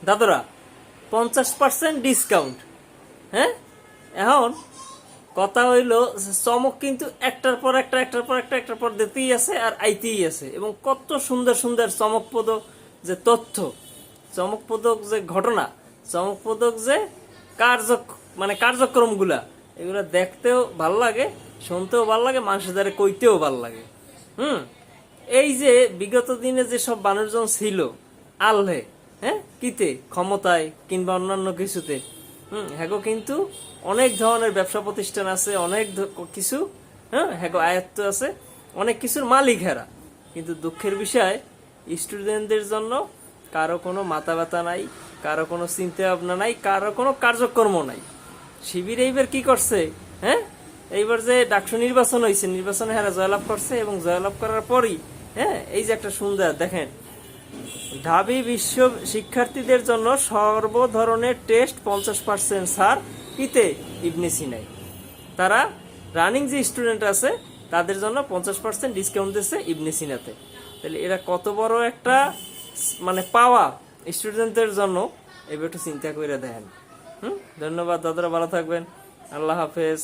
Dadra 50% discount. হ্যাঁ, এখন কথা হইল চমক কিন্তু একটার পর একটার পর দিতেই আছে আর আইতেই আছে, এবং কত সুন্দর সুন্দর চমকপ্রদ যে তথ্য, চমকপ্রদ যে ঘটনা, চমকপ্রদ যে কার্য মানে কার্যক্রমগুলা, এগুলা দেখতেও ভাল লাগে, শুনতেও ভাল লাগে, মানুষের দ্বারা কইতেও ভাল লাগে। এই যে বিগত দিনে যে সব মানুষজন ছিল আল্লে, হ্যাঁ, কিতে ক্ষমতায় কিংবা অন্যান্য কিছুতে, হ্যাঁ কিন্তু অনেক ধরনের ব্যবসা প্রতিষ্ঠান আছে, অনেক কিছু, হ্যাঁ হ্যাঁ আয়ত্ত আছে, অনেক কিছুর মালিক হেরা। কিন্তু দুঃখের বিষয়, স্টুডেন্টদের জন্য কারো কোনো মাথা ব্যথা নাই, কারো কোনো চিন্তা ভাবনা নাই, কারো কোনো কার্যক্রম নাই। শিবির এইবার কি করছে, হ্যাঁ, এইবার যে ডাকসু নির্বাচন হয়েছে, নির্বাচনে হেরা জয়লাভ করছে, এবং জয়লাভ করার পরই, হ্যাঁ, এই যে একটা সুন্দর দেখেন, ঢাবি বিশ্ব শিক্ষার্থীদের জন্য সর্ব ধরনের টেস্ট 50% ছাড় কিতে ইবনে সিনাই। তারা রানিং যে স্টুডেন্ট আছে তাদের জন্য 50% ডিসকাউন্ট দিচ্ছে ইবনে সিনাতে। তাহলে এরা কত বড় একটা মানে পাওয়া স্টুডেন্টদের জন্য, এবার একটু চিন্তা করে দেখেন। ধন্যবাদ দাদারা, ভালো থাকবেন, আল্লাহ হাফেজ।